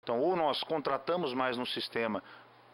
Então, ou nós contratamos mais no sistema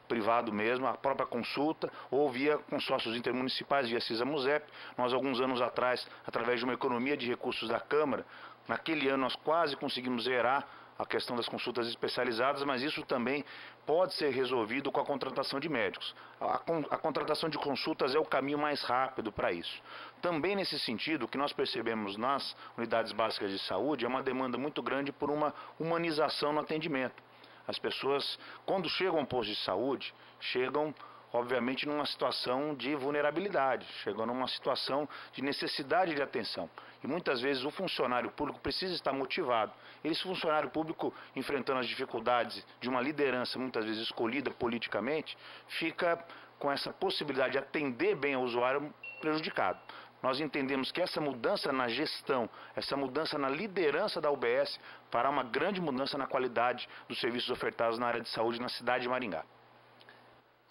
privado mesmo, a própria consulta, ou via consórcios intermunicipais, via CISA-MUSEP. Nós, alguns anos atrás, através de uma economia de recursos da Câmara, naquele ano nós quase conseguimos zerar a questão das consultas especializadas, mas isso também pode ser resolvido com a contratação de médicos. A contratação de consultas é o caminho mais rápido para isso. Também nesse sentido, o que nós percebemos nas unidades básicas de saúde é uma demanda muito grande por uma humanização no atendimento. As pessoas, quando chegam ao posto de saúde, chegam obviamente numa situação de vulnerabilidade, chegam numa situação de necessidade de atenção. E muitas vezes o funcionário público precisa estar motivado. Esse funcionário público, enfrentando as dificuldades de uma liderança muitas vezes escolhida politicamente, fica com essa possibilidade de atender bem ao usuário prejudicado. Nós entendemos que essa mudança na gestão, essa mudança na liderança da UBS, fará uma grande mudança na qualidade dos serviços ofertados na área de saúde na cidade de Maringá.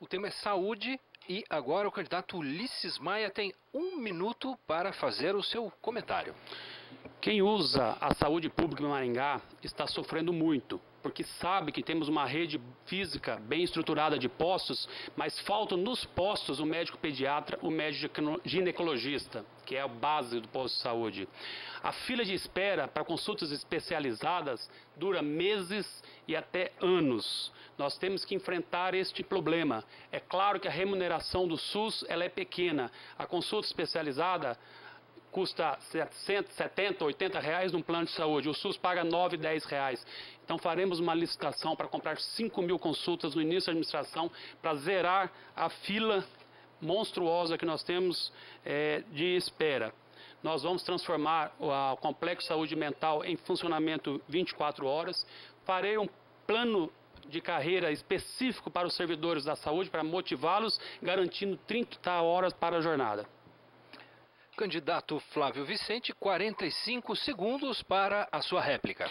O tema é saúde e agora o candidato Ulisses Maia tem 1 minuto para fazer o seu comentário. Quem usa a saúde pública em Maringá está sofrendo muito, porque sabe que temos uma rede física bem estruturada de postos, mas faltam nos postos o médico pediatra, o médico ginecologista, que é a base do posto de saúde. A fila de espera para consultas especializadas dura meses e até anos. Nós temos que enfrentar este problema. É claro que a remuneração do SUS ela é pequena. A consulta especializada custa 700, 70, 80 reais num plano de saúde. O SUS paga 9, 10 reais. Então faremos uma licitação para comprar 5.000 consultas no início da administração para zerar a fila monstruosa que nós temos de espera. Nós vamos transformar o Complexo de Saúde Mental em funcionamento 24 horas. Farei um plano de carreira específico para os servidores da saúde para motivá-los, garantindo 30 horas para a jornada. Candidato Flávio Vicente, 45 segundos para a sua réplica.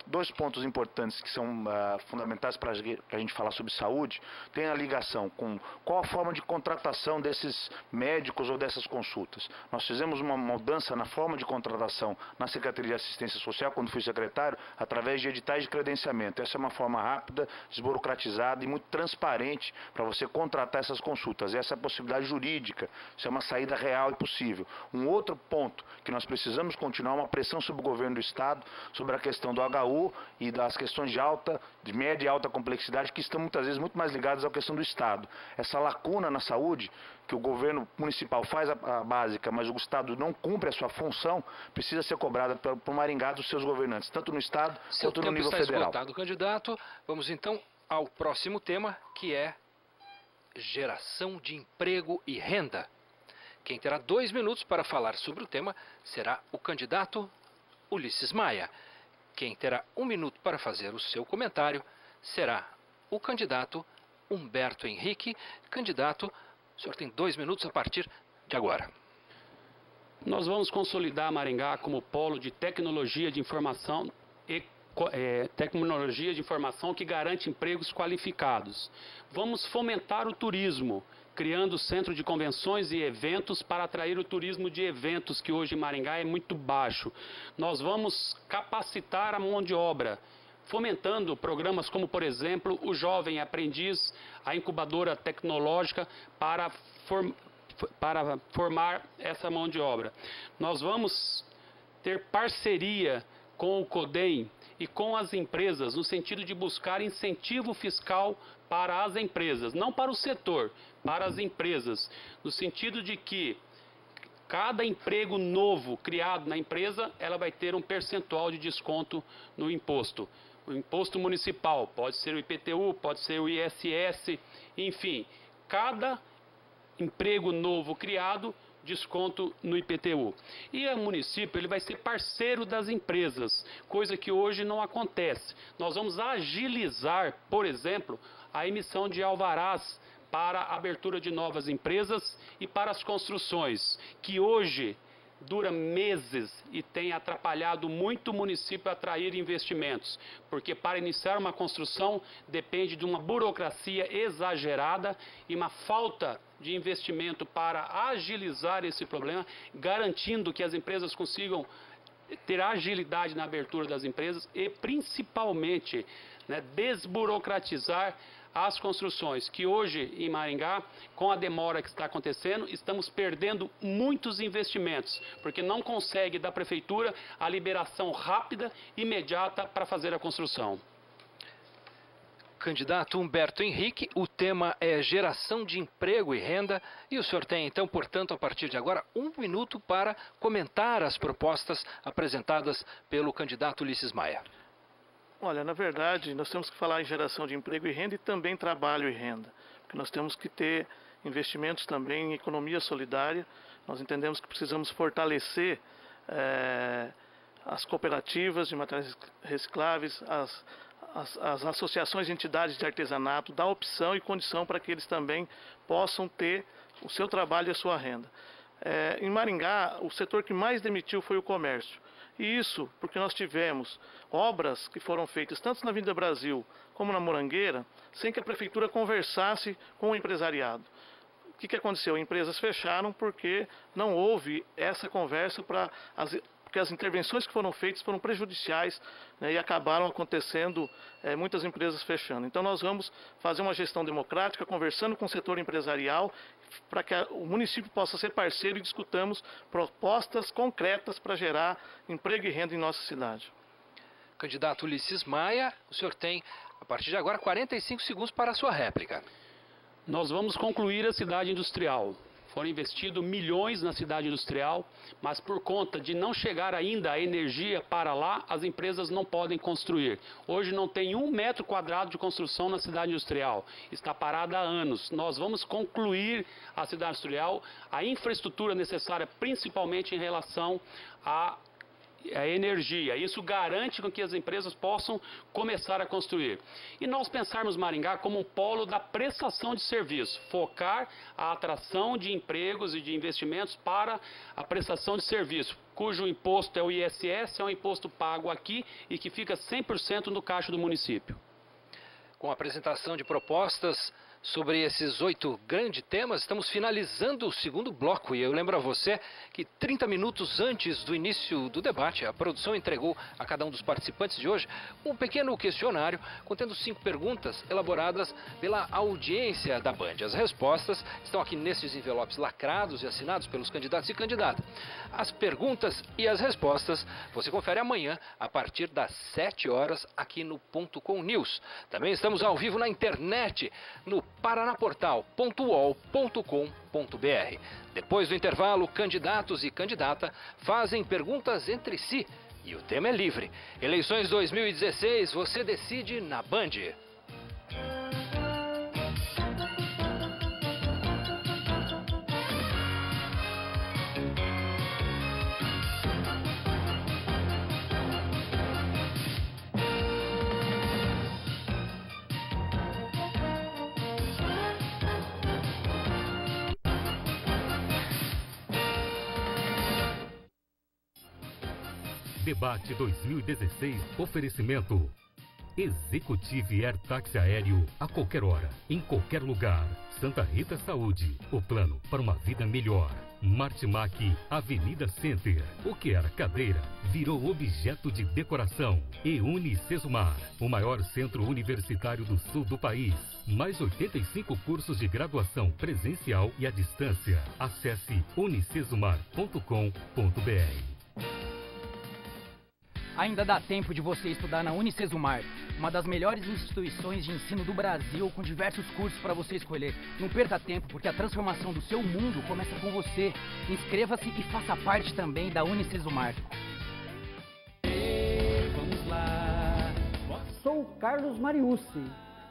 Dois pontos importantes que são fundamentais para a gente falar sobre saúde, tem a ligação com qual a forma de contratação desses médicos ou dessas consultas. Nós fizemos uma mudança na forma de contratação na Secretaria de Assistência Social, quando fui secretário, através de editais de credenciamento. Essa é uma forma rápida, desburocratizada e muito transparente para você contratar essas consultas. Essa é a possibilidade jurídica, isso é uma saída real e possível. Um outro ponto que nós precisamos continuar, uma pressão sobre o governo do Estado, sobre a questão do HU e das questões de média e alta complexidade, que estão muitas vezes muito mais ligadas à questão do Estado. Essa lacuna na saúde, que o governo municipal faz a básica, mas o Estado não cumpre a sua função, precisa ser cobrada por Maringá dos seus governantes, tanto no Estado quanto no nível federal. Seu tempo está esgotado, candidato. Vamos então ao próximo tema, que é geração de emprego e renda. Quem terá 2 minutos para falar sobre o tema será o candidato Ulisses Maia. Quem terá 1 minuto para fazer o seu comentário será o candidato Humberto Henrique. Candidato, o senhor tem 2 minutos a partir de agora. Nós vamos consolidar Maringá como polo de tecnologia de informação que garante empregos qualificados. Vamos fomentar o turismo, criando centro de convenções e eventos para atrair o turismo de eventos, que hoje em Maringá é muito baixo. Nós vamos capacitar a mão de obra, fomentando programas como, por exemplo, o Jovem Aprendiz, a incubadora tecnológica para formar essa mão de obra. Nós vamos ter parceria com o CODEM e com as empresas, no sentido de buscar incentivo fiscal para as empresas, não para o setor, para as empresas, no sentido de que cada emprego novo criado na empresa, ela vai ter um percentual de desconto no imposto. O imposto municipal, pode ser o IPTU, pode ser o ISS, enfim, cada emprego novo criado, desconto no IPTU. E o município ele vai ser parceiro das empresas, coisa que hoje não acontece. Nós vamos agilizar, por exemplo, a emissão de alvarás para a abertura de novas empresas e para as construções, que hoje dura meses e tem atrapalhado muito o município a atrair investimentos, porque para iniciar uma construção depende de uma burocracia exagerada e uma falta de investimento para agilizar esse problema, garantindo que as empresas consigam ter agilidade na abertura das empresas e, principalmente, né, desburocratizar as construções, que hoje em Maringá, com a demora que está acontecendo, estamos perdendo muitos investimentos, porque não consegue da Prefeitura a liberação rápida, imediata para fazer a construção. Candidato Humberto Henrique, o tema é geração de emprego e renda, e o senhor tem então, portanto, a partir de agora, 1 minuto para comentar as propostas apresentadas pelo candidato Ulisses Maia. Olha, na verdade, nós temos que falar em geração de emprego e renda e também trabalho e renda, porque nós temos que ter investimentos também em economia solidária. Nós entendemos que precisamos fortalecer as cooperativas de materiais recicláveis, as associações e entidades de artesanato, dar opção e condição para que eles também possam ter o seu trabalho e a sua renda. Em Maringá, o setor que mais demitiu foi o comércio. E isso porque nós tivemos obras que foram feitas tanto na Avenida Brasil como na Morangueira, sem que a prefeitura conversasse com o empresariado. O que aconteceu? Empresas fecharam porque não houve essa conversa porque as intervenções que foram feitas foram prejudiciais, né, e acabaram acontecendo muitas empresas fechando. Então nós vamos fazer uma gestão democrática, conversando com o setor empresarial, para que o município possa ser parceiro e discutamos propostas concretas para gerar emprego e renda em nossa cidade. Candidato Ulisses Maia, o senhor tem, a partir de agora, 45 segundos para a sua réplica. Nós vamos concluir a cidade industrial. Foram investidos milhões na cidade industrial, mas por conta de não chegar ainda a energia para lá, as empresas não podem construir. Hoje não tem 1 metro quadrado de construção na cidade industrial. Está parada há anos. Nós vamos concluir a cidade industrial, a infraestrutura necessária, principalmente em relação à energia. Isso garante com que as empresas possam começar a construir. E nós pensarmos Maringá como um polo da prestação de serviço, focar a atração de empregos e de investimentos para a prestação de serviço, cujo imposto é o ISS, é um imposto pago aqui e que fica 100% no caixa do município. Com a apresentação de propostas sobre esses 8 grandes temas, estamos finalizando o segundo bloco. E eu lembro a você que 30 minutos antes do início do debate, a produção entregou a cada um dos participantes de hoje um pequeno questionário contendo 5 perguntas elaboradas pela audiência da Band. As respostas estão aqui nesses envelopes lacrados e assinados pelos candidatos e candidatas. As perguntas e as respostas você confere amanhã a partir das 7 horas aqui no Ponto Com News. Também estamos ao vivo na internet, no paranaportal.uol.com.br. Depois do intervalo, candidatos e candidata fazem perguntas entre si e o tema é livre. Eleições 2016, você decide na Band. Debate 2016, oferecimento. Executive Air Táxi Aéreo a qualquer hora, em qualquer lugar. Santa Rita Saúde, o plano para uma vida melhor. Martimac Avenida Center. O que era cadeira virou objeto de decoração. E Unicesumar, o maior centro universitário do sul do país. Mais 85 cursos de graduação presencial e à distância. Acesse unicesumar.com.br. Ainda dá tempo de você estudar na Unicesumar, uma das melhores instituições de ensino do Brasil, com diversos cursos para você escolher. Não perca tempo, porque a transformação do seu mundo começa com você. Inscreva-se e faça parte também da Unicesumar. Vamos lá. Sou Carlos Mariucci.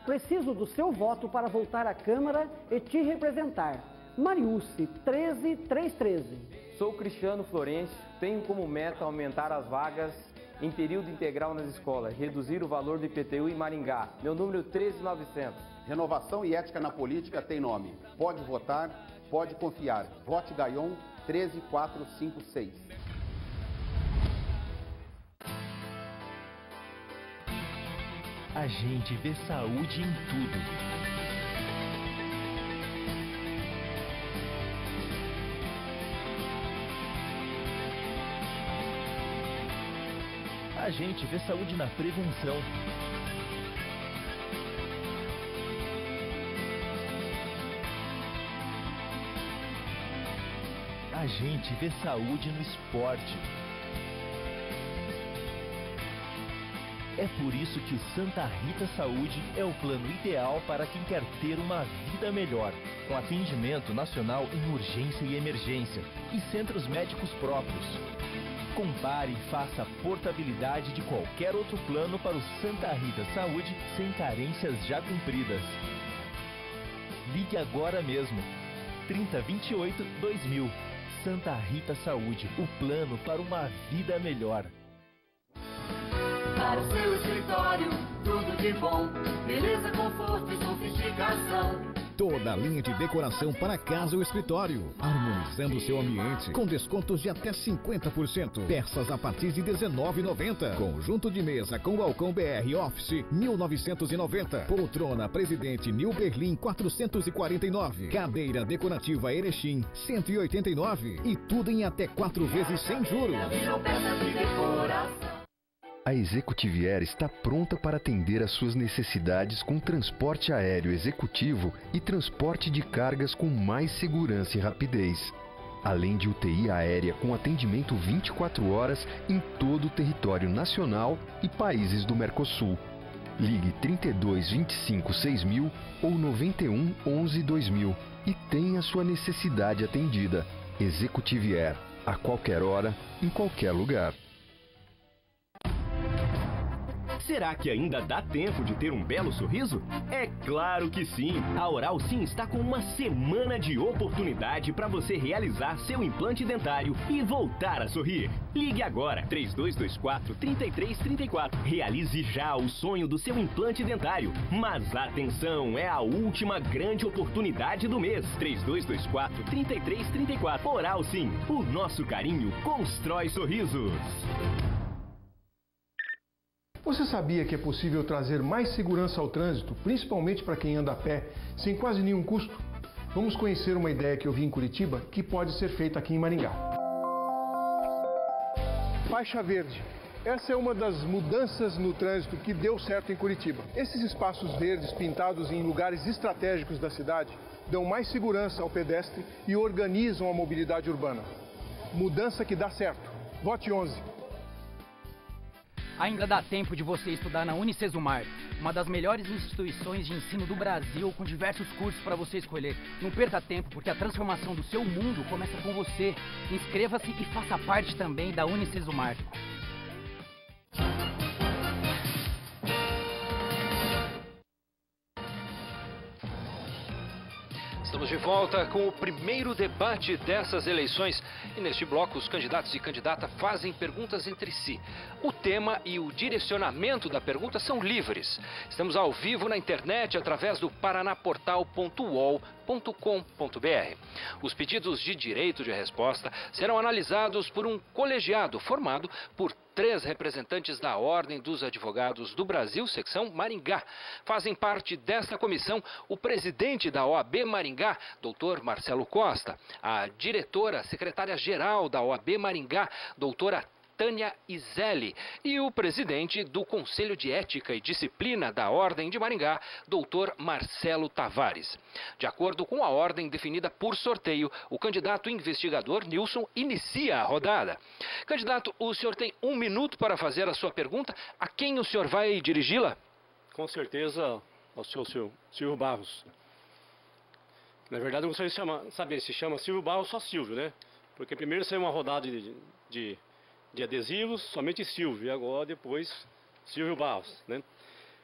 Preciso do seu voto para voltar à Câmara e te representar. Mariucci, 13313. Sou Cristiano Florencio. Tenho como meta aumentar as vagas em período integral nas escolas, reduzir o valor do IPTU em Maringá. Meu número 13900. Renovação e ética na política tem nome. Pode votar, pode confiar. Vote Gaion 13456. A gente vê saúde em tudo. gente vê saúde na prevenção. A gente vê saúde no esporte. É por isso que o Santa Rita Saúde é o plano ideal para quem quer ter uma vida melhor, com atendimento nacional em urgência e emergência e centros médicos próprios. Compare e faça a portabilidade de qualquer outro plano para o Santa Rita Saúde sem carências já cumpridas. Ligue agora mesmo. 3028-2000. Santa Rita Saúde, o plano para uma vida melhor. Para o seu escritório, tudo de bom, beleza, conforto e sofisticação. Toda a linha de decoração para casa ou escritório, harmonizando seu ambiente, com descontos de até 50%. Peças a partir de R$19,90. Conjunto de mesa com balcão BR Office, 1990. Poltrona Presidente New Berlin, 449. Cadeira decorativa Erechim, 189. E tudo em até 4 vezes sem juros. A Executive Air está pronta para atender às suas necessidades com transporte aéreo executivo e transporte de cargas com mais segurança e rapidez. Além de UTI aérea com atendimento 24 horas em todo o território nacional e países do Mercosul. Ligue 32 25 6000 ou 91 11 2000 e tenha sua necessidade atendida. Executive Air, a qualquer hora, em qualquer lugar. Será que ainda dá tempo de ter um belo sorriso? É claro que sim! A Oral Sim está com uma semana de oportunidade para você realizar seu implante dentário e voltar a sorrir. Ligue agora, 3224-3334. Realize já o sonho do seu implante dentário. Mas atenção, é a última grande oportunidade do mês. 3224-3334. Oral Sim, o nosso carinho constrói sorrisos. Você sabia que é possível trazer mais segurança ao trânsito, principalmente para quem anda a pé, sem quase nenhum custo? Vamos conhecer uma ideia que eu vi em Curitiba que pode ser feita aqui em Maringá. Faixa verde. Essa é uma das mudanças no trânsito que deu certo em Curitiba. Esses espaços verdes pintados em lugares estratégicos da cidade dão mais segurança ao pedestre e organizam a mobilidade urbana. Mudança que dá certo. Vote 11. Ainda dá tempo de você estudar na Unicesumar, uma das melhores instituições de ensino do Brasil, com diversos cursos para você escolher. Não perca tempo, porque a transformação do seu mundo começa com você. Inscreva-se e faça parte também da Unicesumar. Estamos de volta com o primeiro debate dessas eleições e neste bloco os candidatos e candidata fazem perguntas entre si. O tema e o direcionamento da pergunta são livres. Estamos ao vivo na internet através do paranaportal.uol.com.br. Os pedidos de direito de resposta serão analisados por um colegiado formado por 3 representantes da Ordem dos Advogados do Brasil, secção Maringá. Fazem parte desta comissão o presidente da OAB Maringá, doutor Marcelo Costa, a diretora, secretária-geral da OAB Maringá, doutora Tânia Izelli, e o presidente do Conselho de Ética e Disciplina da Ordem de Maringá, doutor Marcelo Tavares. De acordo com a ordem definida por sorteio, o candidato investigador Nilson inicia a rodada. Candidato, o senhor tem 1 minuto para fazer a sua pergunta. A quem o senhor vai dirigi-la? Com certeza ao senhor Silvio Barros. Na verdade, eu gostaria de saber se chama Silvio Barros ou só Silvio, né? Porque primeiro saiu uma rodada de adesivos, somente Silvio, e agora depois Silvio Barros, né?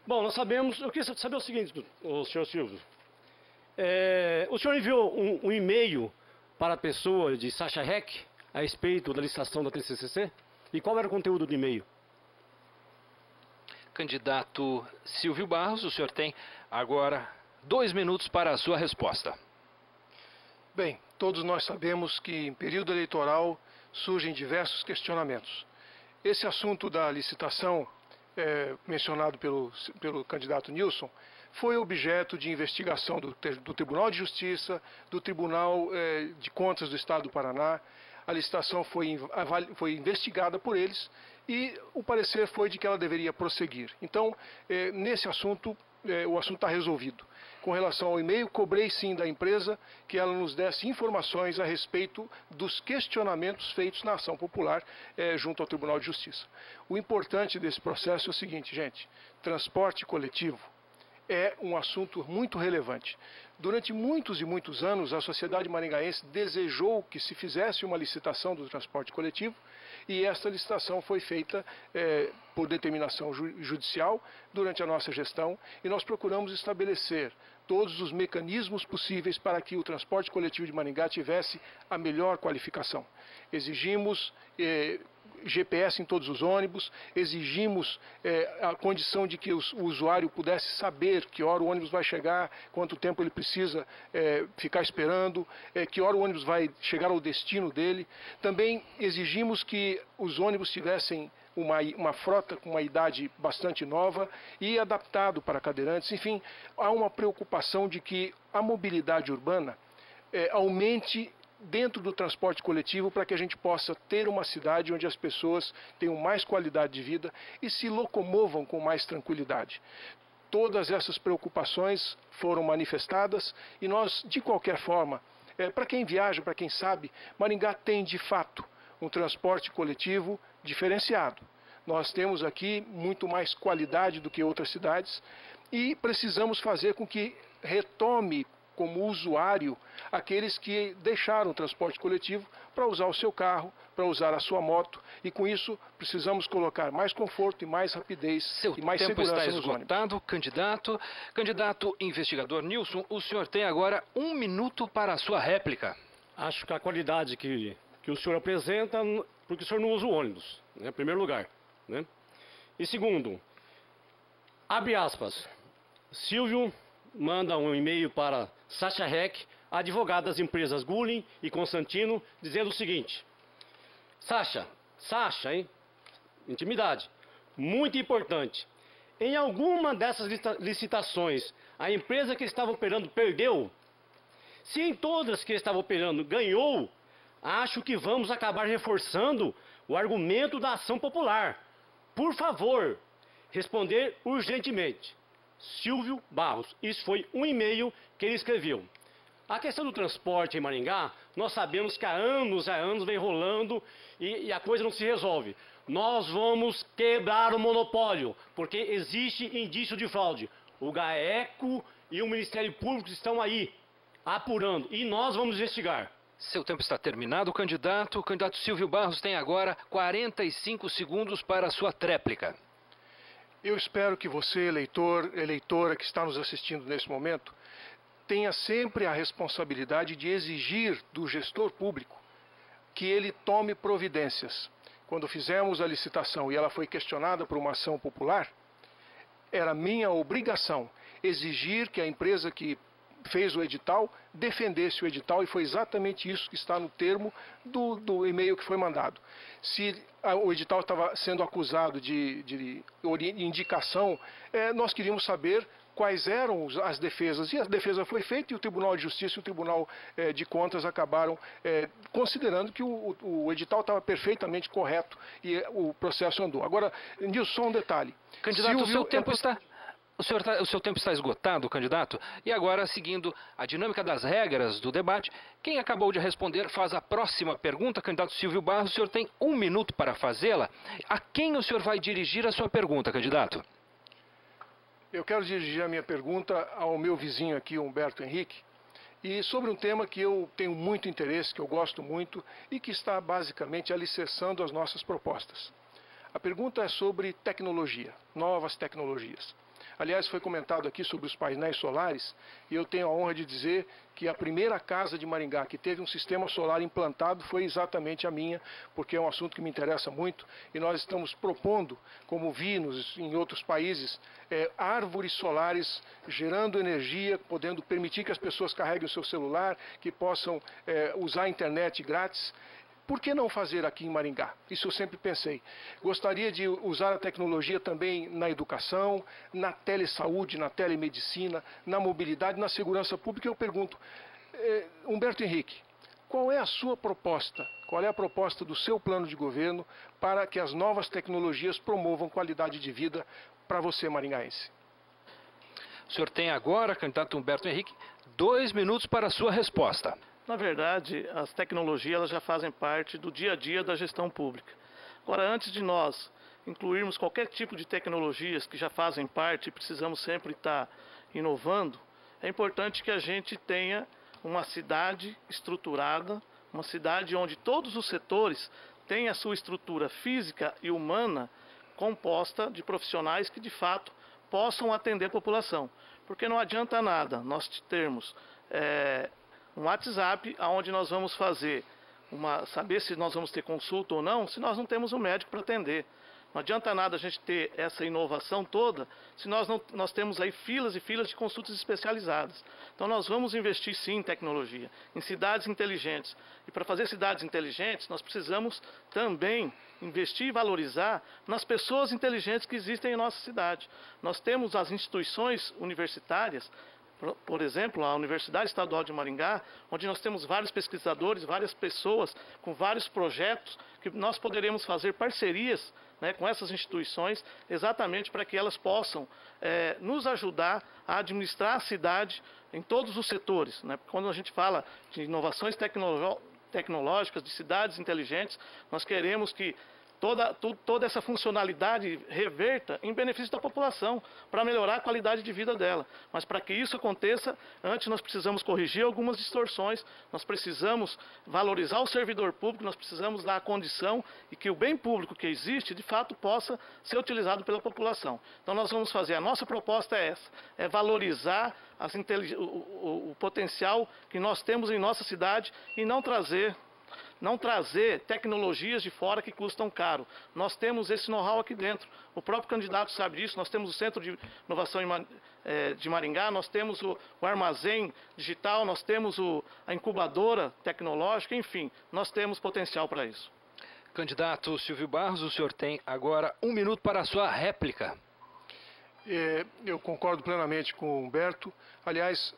Bom, nós sabemos, eu queria saber o seguinte, o senhor Silvio. O senhor enviou um e-mail para a pessoa de Sacha Heck a respeito da licitação da TCCC? E qual era o conteúdo do e-mail? Candidato Silvio Barros, o senhor tem agora 2 minutos para a sua resposta. Bem, todos nós sabemos que em período eleitoral surgem diversos questionamentos. Esse assunto da licitação, mencionado pelo candidato Nilson, foi objeto de investigação do Tribunal de Justiça, do Tribunal de Contas do Estado do Paraná. a licitação foi investigada por eles e o parecer foi de que ela deveria prosseguir. Então, nesse assunto, o assunto está resolvido. Com relação ao e-mail, cobrei sim da empresa que ela nos desse informações a respeito dos questionamentos feitos na ação popular junto ao Tribunal de Justiça. O importante desse processo é o seguinte, gente, transporte coletivo é um assunto muito relevante. Durante muitos e muitos anos, a sociedade maringaense desejou que se fizesse uma licitação do transporte coletivo e esta licitação foi feita por determinação judicial durante a nossa gestão e nós procuramos estabelecer todos os mecanismos possíveis para que o transporte coletivo de Maringá tivesse a melhor qualificação. Exigimos GPS em todos os ônibus, exigimos a condição de que o usuário pudesse saber que hora o ônibus vai chegar, quanto tempo ele precisa ficar esperando, que hora o ônibus vai chegar ao destino dele. Também exigimos que os ônibus tivessem uma frota com uma idade bastante nova e adaptado para cadeirantes. Enfim, há uma preocupação de que a mobilidade urbana aumente dentro do transporte coletivo para que a gente possa ter uma cidade onde as pessoas tenham mais qualidade de vida e se locomovam com mais tranquilidade. Todas essas preocupações foram manifestadas e nós, de qualquer forma, para quem viaja, para quem sabe, Maringá tem de fato um transporte coletivo diferenciado. Nós temos aqui muito mais qualidade do que outras cidades e precisamos fazer com que retome como usuário aqueles que deixaram o transporte coletivo para usar o seu carro, para usar a sua moto e com isso precisamos colocar mais conforto e mais rapidez e mais segurança nos ônibus. Seu tempo está esgotado, candidato. Candidato investigador Nilson, o senhor tem agora 1 minuto para a sua réplica. Acho que a qualidade que o senhor apresenta, porque o senhor não usa o ônibus, né, em primeiro lugar. Né? E segundo, abre aspas, Silvio manda um e-mail para Sasha Heck, advogada das empresas Gullin e Constantino, dizendo o seguinte: Sasha, hein? Intimidade. Muito importante. Em alguma dessas licitações, a empresa que estava operando perdeu? Se em todas que estava operando ganhou, acho que vamos acabar reforçando o argumento da ação popular. Por favor, responder urgentemente. Silvio Barros. Isso foi um e-mail que ele escreveu. A questão do transporte em Maringá, nós sabemos que há anos vem rolando e a coisa não se resolve. Nós vamos quebrar o monopólio, porque existe indício de fraude. O GAECO e o Ministério Público estão aí, apurando, e nós vamos investigar. Seu tempo está terminado, candidato. O candidato Silvio Barros tem agora 45 segundos para a sua tréplica. Eu espero que você, eleitora que está nos assistindo nesse momento, tenha sempre a responsabilidade de exigir do gestor público que ele tome providências. Quando fizemos a licitação e ela foi questionada por uma ação popular, era minha obrigação exigir que a empresa que fez o edital defendesse o edital e foi exatamente isso que está no termo do e-mail que foi mandado. Se o edital estava sendo acusado de indicação, nós queríamos saber quais eram as defesas. E a defesa foi feita e o Tribunal de Justiça e o Tribunal de Contas acabaram considerando que o edital estava perfeitamente correto e o processo andou. Agora, Nilson, só um detalhe. Candidato, Silvio, o seu tempo está esgotado, candidato. E agora, seguindo a dinâmica das regras do debate, quem acabou de responder faz a próxima pergunta. Candidato Silvio Barros, o senhor tem 1 minuto para fazê-la. A quem o senhor vai dirigir a sua pergunta, candidato? Eu quero dirigir a minha pergunta ao meu vizinho aqui, Humberto Henrique, e sobre um tema que eu tenho muito interesse, que eu gosto muito e que está basicamente alicerçando as nossas propostas. A pergunta é sobre tecnologia, novas tecnologias. Aliás, foi comentado aqui sobre os painéis solares e eu tenho a honra de dizer que a primeira casa de Maringá que teve um sistema solar implantado foi exatamente a minha, porque é um assunto que me interessa muito e nós estamos propondo, como vi em outros países, árvores solares gerando energia, podendo permitir que as pessoas carreguem o seu celular, que possam usar a internet grátis. Por que não fazer aqui em Maringá? Isso eu sempre pensei. Gostaria de usar a tecnologia também na educação, na telesaúde, na telemedicina, na mobilidade, na segurança pública. Eu pergunto, Humberto Henrique, Qual é a sua proposta? Qual é a proposta do seu plano de governo para que as novas tecnologias promovam qualidade de vida para você, maringaense? O senhor tem agora, candidato Humberto Henrique, 2 minutos para a sua resposta. Na verdade, as tecnologias elas já fazem parte do dia a dia da gestão pública. Agora, antes de nós incluirmos qualquer tipo de tecnologias que já fazem parte e precisamos sempre estar inovando, é importante que a gente tenha uma cidade estruturada, uma cidade onde todos os setores têm a sua estrutura física e humana composta de profissionais que, de fato, possam atender a população. Porque não adianta nada nós termos um WhatsApp onde nós vamos saber se nós vamos ter consulta ou não, se nós não temos um médico para atender. Não adianta nada a gente ter essa inovação toda se nós temos aí filas e filas de consultas especializadas. Então nós vamos investir sim em tecnologia, em cidades inteligentes. E para fazer cidades inteligentes, nós precisamos também investir e valorizar nas pessoas inteligentes que existem em nossa cidade. Nós temos as instituições universitárias, por exemplo, a Universidade Estadual de Maringá, onde nós temos vários pesquisadores, várias pessoas com vários projetos que nós poderemos fazer parcerias, né, com essas instituições, exatamente para que elas possam nos ajudar a administrar a cidade em todos os setores, né? Quando a gente fala de inovações tecnológicas, de cidades inteligentes, nós queremos que toda essa funcionalidade reverta em benefício da população, para melhorar a qualidade de vida dela. Mas para que isso aconteça, antes nós precisamos corrigir algumas distorções, nós precisamos valorizar o servidor público, nós precisamos dar a condição e que o bem público que existe, de fato, possa ser utilizado pela população. Então nós vamos fazer, a nossa proposta é essa, é valorizar o potencial que nós temos em nossa cidade e não trazer tecnologias de fora que custam caro. Nós temos esse know-how aqui dentro. O próprio candidato sabe disso. Nós temos o Centro de Inovação de Maringá, nós temos o armazém digital, nós temos a incubadora tecnológica, enfim, nós temos potencial para isso. Candidato Silvio Barros, o senhor tem agora 1 minuto para a sua réplica. Eu concordo plenamente com o Humberto. Aliás,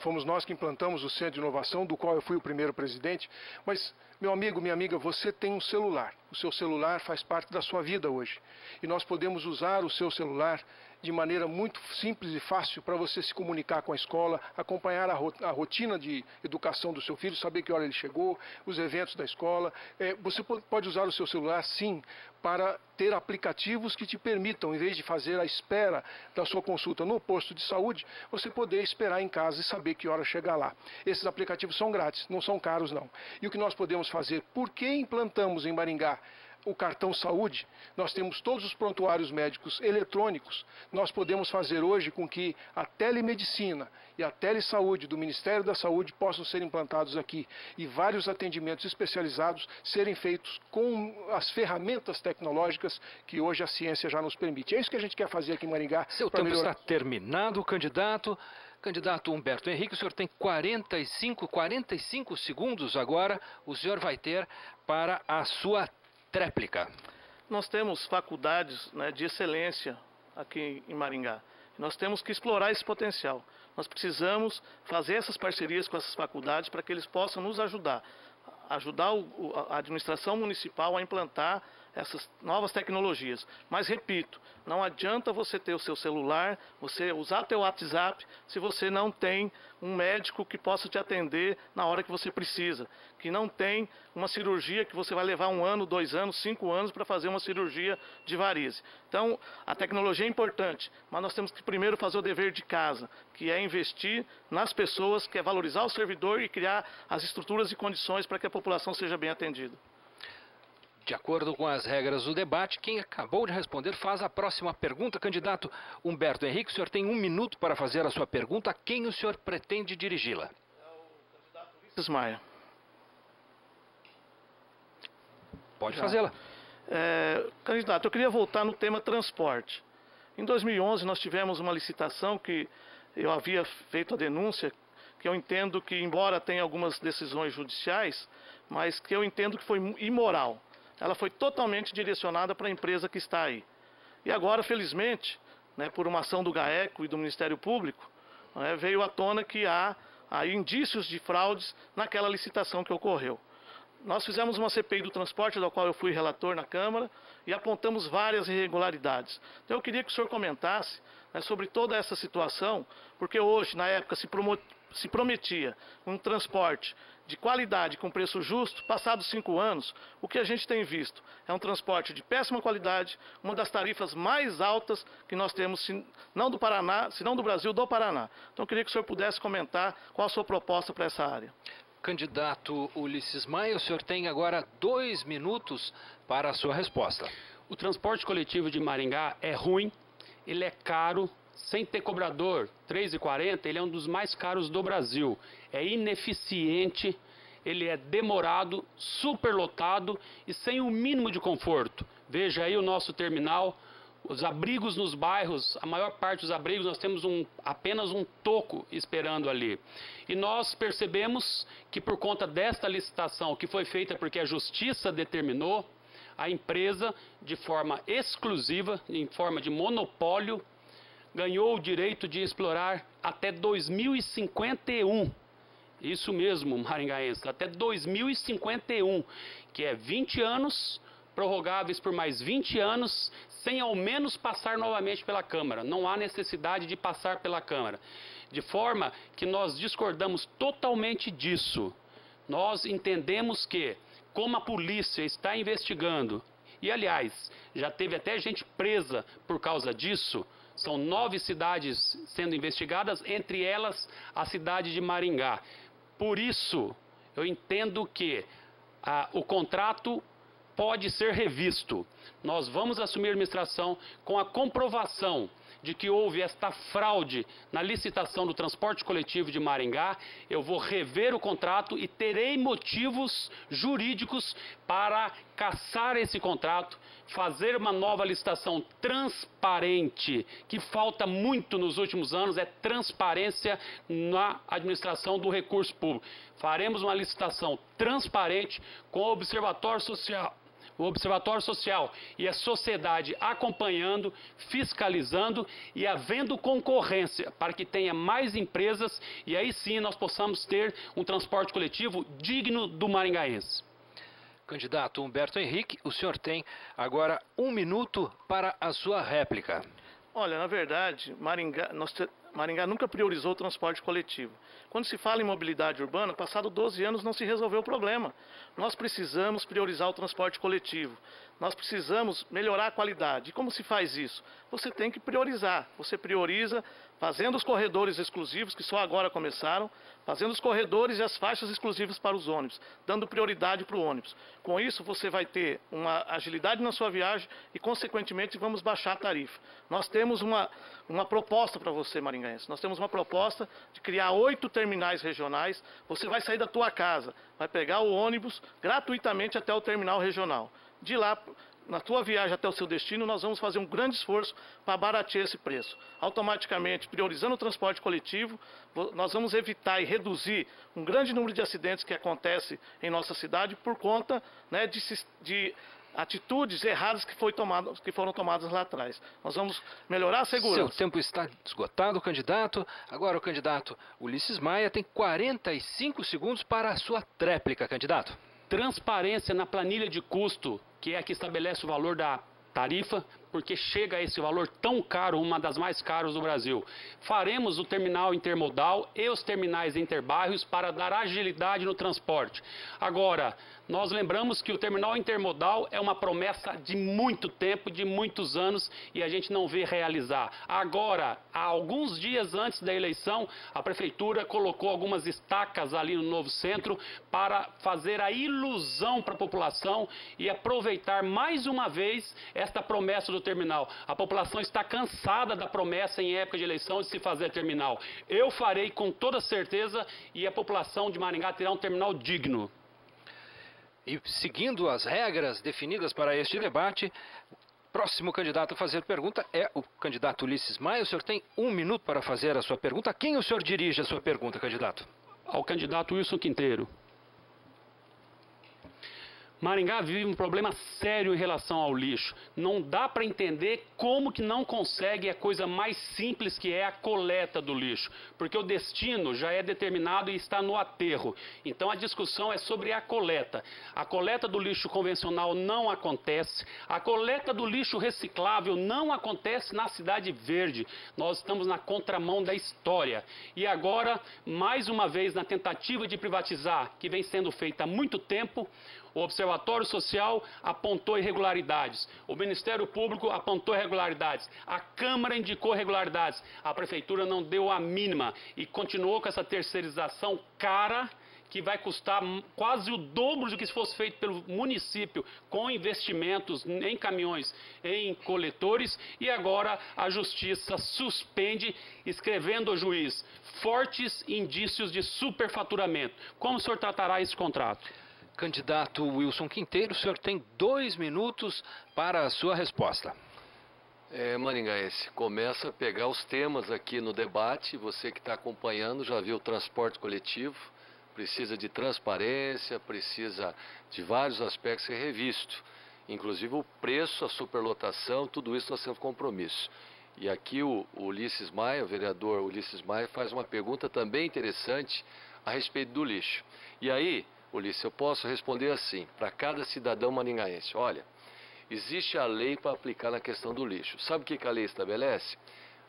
fomos nós que implantamos o Centro de Inovação, do qual eu fui o primeiro presidente. Mas, meu amigo, minha amiga, você tem um celular. O seu celular faz parte da sua vida hoje. E nós podemos usar o seu celular de maneira muito simples e fácil para você se comunicar com a escola, acompanhar a rotina de educação do seu filho, saber que hora ele chegou, os eventos da escola. Você pode usar o seu celular, sim, para ter aplicativos que te permitam, em vez de fazer a espera da sua consulta no posto de saúde, você poder esperar em casa e saber que hora chegar lá. Esses aplicativos são grátis, não são caros não. E o que nós podemos fazer, por que implantamos em Maringá o cartão saúde, nós temos todos os prontuários médicos eletrônicos, nós podemos fazer hoje com que a telemedicina e a telesaúde do Ministério da Saúde possam ser implantados aqui e vários atendimentos especializados serem feitos com as ferramentas tecnológicas que hoje a ciência já nos permite. É isso que a gente quer fazer aqui em Maringá. Seu tempo está terminado, candidato. Candidato Humberto Henrique, o senhor tem 45 segundos agora, o senhor vai ter para a sua tréplica. Nós temos faculdades, né, de excelência aqui em Maringá. Nós temos que explorar esse potencial. Nós precisamos fazer essas parcerias com essas faculdades para que eles possam nos ajudar a administração municipal a implantar essas novas tecnologias. Mas, repito, não adianta você ter o seu celular, você usar teu WhatsApp, se você não tem um médico que possa te atender na hora que você precisa, que não tem uma cirurgia que você vai levar 1 ano, 2 anos, 5 anos para fazer uma cirurgia de varize. Então, a tecnologia é importante, mas nós temos que primeiro fazer o dever de casa, que é investir nas pessoas, que é valorizar o servidor e criar as estruturas e condições para que a população seja bem atendida. De acordo com as regras do debate, quem acabou de responder faz a próxima pergunta. Candidato Humberto Henrique, o senhor tem 1 minuto para fazer a sua pergunta. A quem o senhor pretende dirigi-la? Vinícius Maia. Pode fazê-la. Candidato, eu queria voltar no tema transporte. Em 2011, nós tivemos uma licitação que eu havia feito a denúncia, que eu entendo que, embora tenha algumas decisões judiciais, mas que eu entendo que foi imoral. Ela foi totalmente direcionada para a empresa que está aí. E agora, felizmente, né, por uma ação do GAECO e do Ministério Público, né, veio à tona que há aí indícios de fraudes naquela licitação que ocorreu. Nós fizemos uma CPI do transporte, da qual eu fui relator na Câmara, e apontamos várias irregularidades. Então eu queria que o senhor comentasse, né, sobre toda essa situação, porque hoje, na época, se prometia um transporte de qualidade com preço justo. Passados 5 anos, o que a gente tem visto é um transporte de péssima qualidade, uma das tarifas mais altas que nós temos, se não do Paraná, se não do Brasil, do Paraná. Então eu queria que o senhor pudesse comentar qual a sua proposta para essa área. Candidato Ulisses Maia, o senhor tem agora 2 minutos para a sua resposta. O transporte coletivo de Maringá é ruim, ele é caro, sem ter cobrador, R$ 3,40, ele é um dos mais caros do Brasil. É ineficiente, ele é demorado, superlotado e sem o mínimo de conforto. Veja aí o nosso terminal, os abrigos nos bairros, a maior parte dos abrigos nós temos apenas um toco esperando ali. E nós percebemos que por conta desta licitação que foi feita porque a Justiça determinou, a empresa, de forma exclusiva, em forma de monopólio, ganhou o direito de explorar até 2051. Isso mesmo, maringaense, até 2051, que é 20 anos, prorrogáveis por mais 20 anos, sem ao menos passar novamente pela Câmara. Não há necessidade de passar pela Câmara. De forma que nós discordamos totalmente disso. Nós entendemos que, como a polícia está investigando, e aliás, já teve até gente presa por causa disso, são 9 cidades sendo investigadas, entre elas a cidade de Maringá. Por isso, eu entendo que o contrato pode ser revisto. Nós vamos assumir a administração com a comprovação de que houve esta fraude na licitação do transporte coletivo de Maringá. Eu vou rever o contrato e terei motivos jurídicos para cassar esse contrato, fazer uma nova licitação transparente, que falta muito nos últimos anos, é transparência na administração do recurso público. Faremos uma licitação transparente com o Observatório Social e a sociedade acompanhando, fiscalizando e havendo concorrência para que tenha mais empresas e aí sim nós possamos ter um transporte coletivo digno do maringaense. Candidato Humberto Henrique, o senhor tem agora 1 minuto para a sua réplica. Olha, na verdade, Maringá nunca priorizou o transporte coletivo. Quando se fala em mobilidade urbana, passado 12 anos não se resolveu o problema. Nós precisamos priorizar o transporte coletivo. Nós precisamos melhorar a qualidade. E como se faz isso? Você tem que priorizar. Você prioriza fazendo os corredores exclusivos, que só agora começaram, fazendo os corredores e as faixas exclusivas para os ônibus, dando prioridade para o ônibus. Com isso, você vai ter uma agilidade na sua viagem e, consequentemente, vamos baixar a tarifa. Nós temos uma proposta para você, maringaense. Nós temos uma proposta de criar 8 terminais regionais. Você vai sair da tua casa, vai pegar o ônibus gratuitamente até o terminal regional. De lá, na tua viagem até o seu destino, nós vamos fazer um grande esforço para baratear esse preço. Automaticamente, priorizando o transporte coletivo, nós vamos evitar e reduzir um grande número de acidentes que acontece em nossa cidade por conta, né, de atitudes erradas que foram tomadas lá atrás. Nós vamos melhorar a segurança. Seu tempo está esgotado, candidato. Agora o candidato Ulisses Maia tem 45 segundos para a sua tréplica, candidato. Transparência na planilha de custo, que é a que estabelece o valor da tarifa, porque chega a esse valor tão caro, uma das mais caras do Brasil. Faremos o terminal intermodal e os terminais interbairros para dar agilidade no transporte. Agora, nós lembramos que o terminal intermodal é uma promessa de muito tempo, de muitos anos, e a gente não vê realizar. Agora, há alguns dias antes da eleição, a Prefeitura colocou algumas estacas ali no novo centro para fazer a ilusão para a população e aproveitar mais uma vez esta promessa do terminal. A população está cansada da promessa em época de eleição de se fazer terminal. Eu farei com toda certeza e a população de Maringá terá um terminal digno. E seguindo as regras definidas para este debate, próximo candidato a fazer pergunta é o candidato Ulisses Maia. O senhor tem 1 minuto para fazer a sua pergunta. A quem o senhor dirige a sua pergunta, candidato? Ao candidato Wilson Quinteiro. Maringá vive um problema sério em relação ao lixo. Não dá para entender como que não consegue a coisa mais simples, que é a coleta do lixo. Porque o destino já é determinado e está no aterro. Então a discussão é sobre a coleta. A coleta do lixo convencional não acontece. A coleta do lixo reciclável não acontece na Cidade Verde. Nós estamos na contramão da história. E agora, mais uma vez, na tentativa de privatizar, que vem sendo feita há muito tempo, o Observatório Social apontou irregularidades, o Ministério Público apontou irregularidades, a Câmara indicou irregularidades, a Prefeitura não deu a mínima e continuou com essa terceirização cara, que vai custar quase o dobro do que se fosse feito pelo município, com investimentos em caminhões, em coletores, e agora a Justiça suspende, escrevendo ao juiz fortes indícios de superfaturamento. Como o senhor tratará esse contrato? Candidato Wilson Quinteiro, o senhor tem 2 minutos para a sua resposta. Maringaense, começa a pegar os temas aqui no debate. Você que está acompanhando já viu o transporte coletivo, precisa de transparência, precisa de vários aspectos ser revisto. Inclusive o preço, a superlotação, tudo isso está sendo compromisso. E aqui o Ulisses Maia, o vereador Ulisses Maia, faz uma pergunta também interessante a respeito do lixo. E aí, Ulisses, eu posso responder assim, para cada cidadão maringaense: olha, existe a lei para aplicar na questão do lixo. Sabe o que a lei estabelece?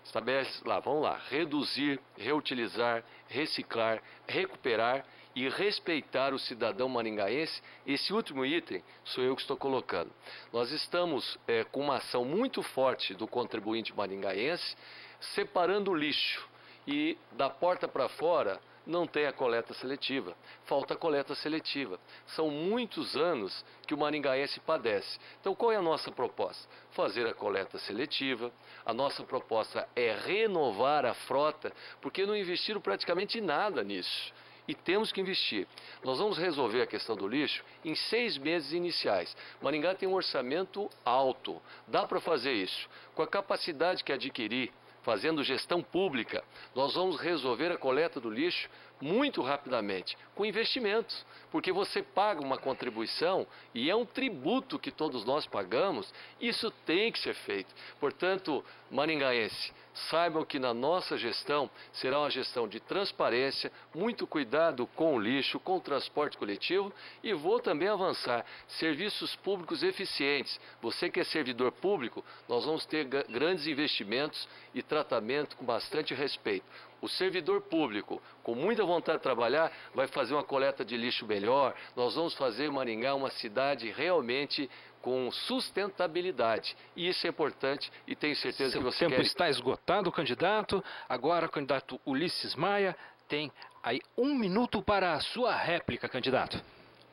Estabelece lá, vamos lá, reduzir, reutilizar, reciclar, recuperar e respeitar o cidadão maringaense. Esse último item sou eu que estou colocando. Nós estamos com uma ação muito forte do contribuinte maringaense, separando o lixo, e da porta para fora não tem a coleta seletiva, falta a coleta seletiva. São muitos anos que o maringaense padece. Então qual é a nossa proposta? Fazer a coleta seletiva. A nossa proposta é renovar a frota, porque não investiram praticamente nada nisso. E temos que investir. Nós vamos resolver a questão do lixo em 6 meses iniciais. Maringá tem um orçamento alto, dá para fazer isso. Com a capacidade que adquirir, fazendo gestão pública, nós vamos resolver a coleta do lixo muito rapidamente, com investimentos, porque você paga uma contribuição e é um tributo que todos nós pagamos, isso tem que ser feito. Portanto, maringaense, saibam que na nossa gestão será uma gestão de transparência, muito cuidado com o lixo, com o transporte coletivo, e vou também avançar, serviços públicos eficientes. Você que é servidor público, nós vamos ter grandes investimentos e tratamento com bastante respeito. O servidor público, com muita vontade de trabalhar, vai fazer uma coleta de lixo melhor. Nós vamos fazer Maringá uma cidade realmente com sustentabilidade. E isso é importante e tenho certeza que você quer. O tempo está esgotado, candidato. Agora o candidato Ulisses Maia tem aí 1 minuto para a sua réplica, candidato.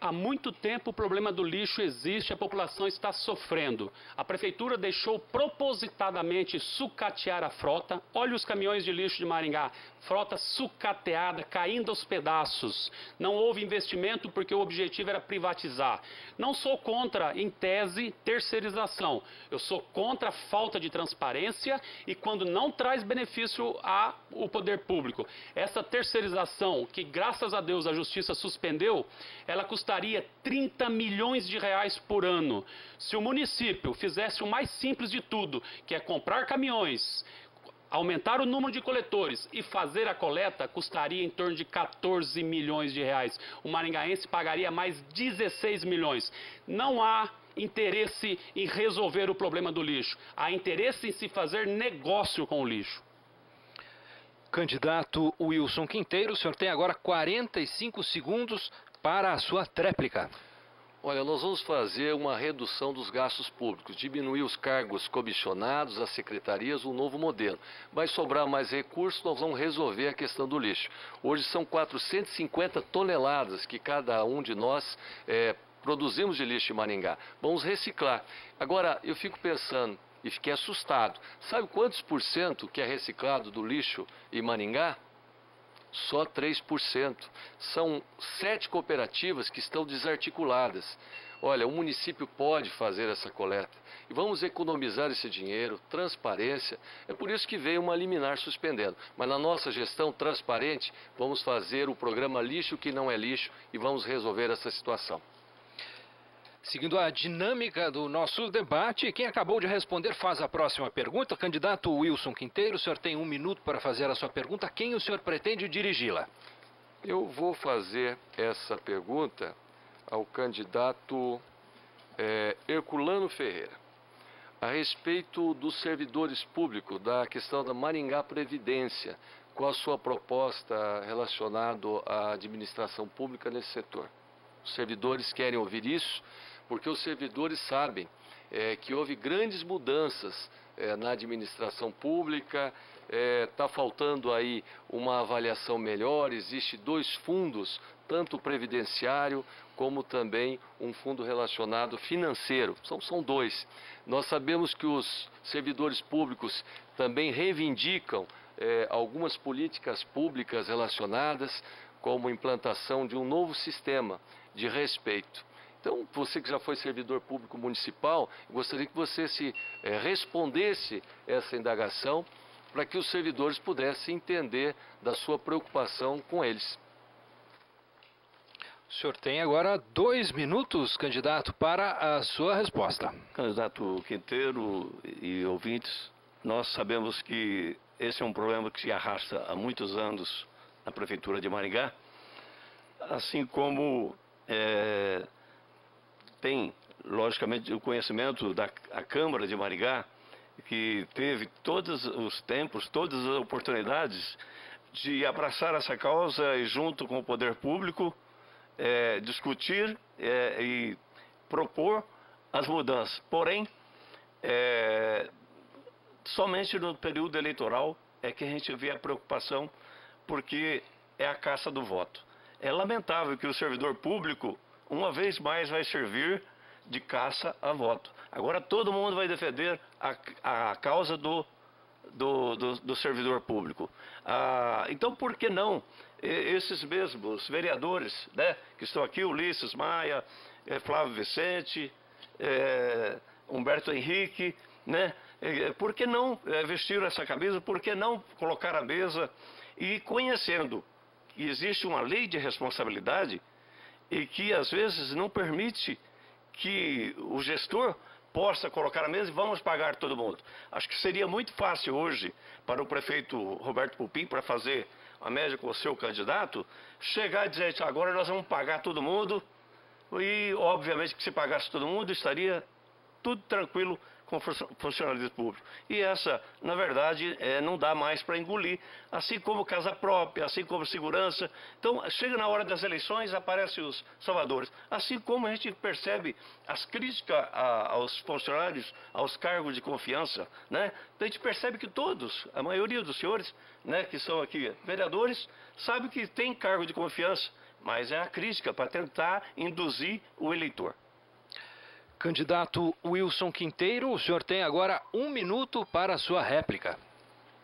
Há muito tempo o problema do lixo existe, a população está sofrendo. A prefeitura deixou propositadamente sucatear a frota. Olha os caminhões de lixo de Maringá, frota sucateada, caindo aos pedaços. Não houve investimento porque o objetivo era privatizar. Não sou contra, em tese, terceirização. Eu sou contra a falta de transparência e quando não traz benefício ao poder público. Essa terceirização, que graças a Deus a justiça suspendeu, ela custaria 30 milhões de reais por ano. Se o município fizesse o mais simples de tudo, que é comprar caminhões, aumentar o número de coletores e fazer a coleta, custaria em torno de 14 milhões de reais. O maringaense pagaria mais 16 milhões. Não há interesse em resolver o problema do lixo. Há interesse em se fazer negócio com o lixo. Candidato Wilson Quinteiro, o senhor tem agora 45 segundos para a sua tréplica. Olha, nós vamos fazer uma redução dos gastos públicos, diminuir os cargos comissionados, as secretarias, um novo modelo. Vai sobrar mais recursos, nós vamos resolver a questão do lixo. Hoje são 450 toneladas que cada um de nós produzimos de lixo em Maringá. Vamos reciclar. Agora, eu fico pensando e fiquei assustado. Sabe quantos % que é reciclado do lixo em Maringá? Só 3%. São 7 cooperativas que estão desarticuladas. Olha, o município pode fazer essa coleta. E vamos economizar esse dinheiro, transparência. É por isso que veio uma liminar suspendendo. Mas na nossa gestão transparente, vamos fazer o programa Lixo que não é lixo e vamos resolver essa situação. Seguindo a dinâmica do nosso debate, quem acabou de responder faz a próxima pergunta. Candidato Wilson Quinteiro, o senhor tem 1 minuto para fazer a sua pergunta. Quem o senhor pretende dirigi-la? Eu vou fazer essa pergunta ao candidato Herculano Ferreira, a respeito dos servidores públicos, da questão da Maringá Previdência, qual a sua proposta relacionada à administração pública nesse setor. Os servidores querem ouvir isso, porque os servidores sabem que houve grandes mudanças na administração pública, está faltando aí uma avaliação melhor, existe 2 fundos, tanto o previdenciário como também um fundo relacionado financeiro, são 2. Nós sabemos que os servidores públicos também reivindicam algumas políticas públicas relacionadas, como a implantação de um novo sistema de respeito. Então, você que já foi servidor público municipal, gostaria que você respondesse essa indagação para que os servidores pudessem entender da sua preocupação com eles. O senhor tem agora 2 minutos, candidato, para a sua resposta. Candidato Quinteiro e ouvintes, nós sabemos que esse é um problema que se arrasta há muitos anos na Prefeitura de Maringá, assim como tem, logicamente, o conhecimento da Câmara de Maringá, que teve todos os tempos, todas as oportunidades de abraçar essa causa e, junto com o poder público, discutir e propor as mudanças. Porém, somente no período eleitoral é que a gente vê a preocupação, porque é a caça do voto. É lamentável que o servidor público, uma vez mais, vai servir de caça a voto. Agora todo mundo vai defender a causa do servidor público. Então, por que não esses mesmos vereadores, né, que estão aqui, Ulisses Maia, Flávio Vicente, Humberto Henrique, né, por que não vestir essa camisa, por que não colocar a mesa e conhecendo que existe uma lei de responsabilidade e que às vezes não permite que o gestor possa colocar a mesa e vamos pagar todo mundo. Acho que seria muito fácil hoje para o prefeito Roberto Pupim, para fazer a média com o seu candidato, chegar e dizer, agora nós vamos pagar todo mundo, e obviamente que se pagasse todo mundo estaria tudo tranquilo com o funcionalismo público. E essa, na verdade, não dá mais para engolir, assim como casa própria, assim como segurança. Então, chega na hora das eleições, aparecem os salvadores. Assim como a gente percebe as críticas aos funcionários, aos cargos de confiança, né? Então, a gente percebe que todos, a maioria dos senhores, né, que são aqui vereadores, sabe que tem cargo de confiança, mas é a crítica para tentar induzir o eleitor. Candidato Wilson Quinteiro, o senhor tem agora 1 minuto para a sua réplica.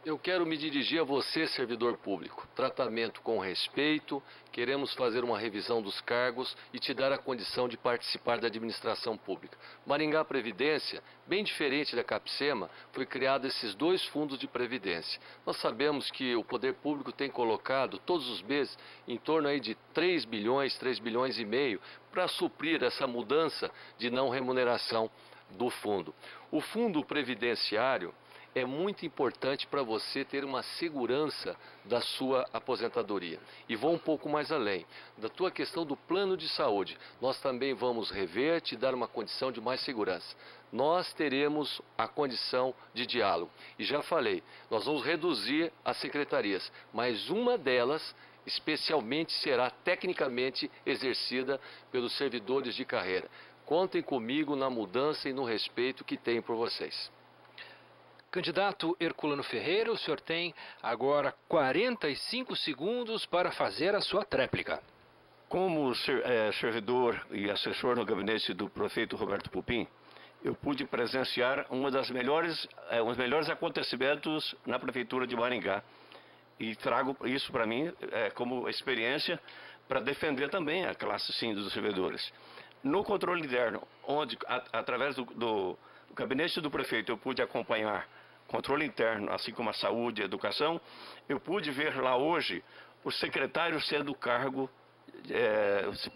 Eu quero me dirigir a você, servidor público. Tratamento com respeito, queremos fazer uma revisão dos cargos e te dar a condição de participar da administração pública. Maringá Previdência, bem diferente da Capsema, foi criado esses 2 fundos de previdência. Nós sabemos que o poder público tem colocado todos os meses em torno aí de 3 bilhões e meio para suprir essa mudança de não remuneração do fundo. O fundo previdenciário é muito importante para você ter uma segurança da sua aposentadoria. E vou um pouco mais além, da tua questão do plano de saúde. Nós também vamos rever, te dar uma condição de mais segurança. Nós teremos a condição de diálogo. E já falei, nós vamos reduzir as secretarias, mas uma delas especialmente será tecnicamente exercida pelos servidores de carreira. Contem comigo na mudança e no respeito que tenho por vocês. Candidato Herculano Ferreira, o senhor tem agora 45 segundos para fazer a sua tréplica. Como servidor e assessor no gabinete do prefeito Roberto Pupim, eu pude presenciar um dos melhores acontecimentos na Prefeitura de Maringá. E trago isso para mim como experiência para defender também a classe sim dos servidores. No controle interno, onde através do gabinete do prefeito eu pude acompanhar controle interno, assim como a saúde e a educação, eu pude ver lá hoje os secretários sendo cargo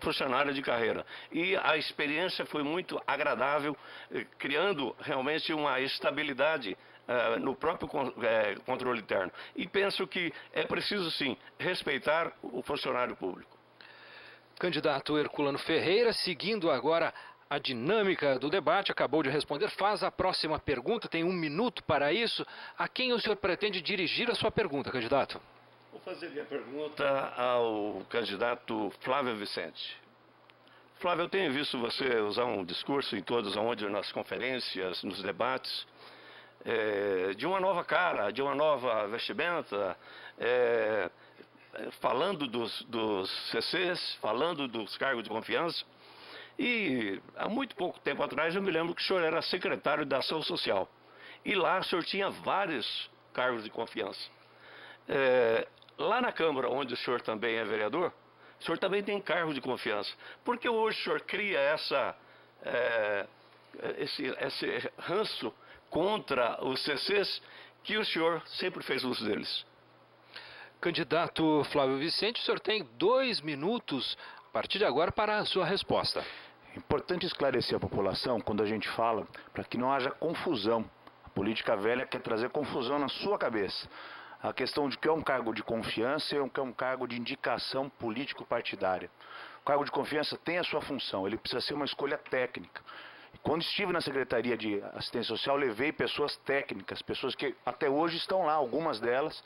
funcionário de carreira. E a experiência foi muito agradável, criando realmente uma estabilidade no próprio controle interno. E penso que é preciso, sim, respeitar o funcionário público. Candidato Herculano Ferreira, seguindo agora a dinâmica do debate, acabou de responder, faz a próxima pergunta, tem 1 minuto para isso. A quem o senhor pretende dirigir a sua pergunta, candidato? Vou fazer minha pergunta ao candidato Flávio Vicente. Flávio, eu tenho visto você usar um discurso em todas, onde nas conferências, nos debates, de uma nova cara, de uma nova vestimenta, falando dos CCs, falando dos cargos de confiança. E há muito pouco tempo atrás eu me lembro que o senhor era secretário da Ação Social. E lá o senhor tinha vários cargos de confiança. Lá na Câmara, onde o senhor também é vereador, o senhor também tem cargo de confiança. Por que hoje o senhor cria esse ranço contra os CCs que o senhor sempre fez uso deles? Candidato Flávio Vicente, o senhor tem 2 minutos a partir de agora para a sua resposta. É importante esclarecer a população quando a gente fala para que não haja confusão. A política velha quer trazer confusão na sua cabeça. A questão de que é um cargo de confiança e o que é um cargo de indicação político-partidária. O cargo de confiança tem a sua função, ele precisa ser uma escolha técnica. Quando estive na Secretaria de Assistência Social, levei pessoas técnicas, pessoas que até hoje estão lá, algumas delas,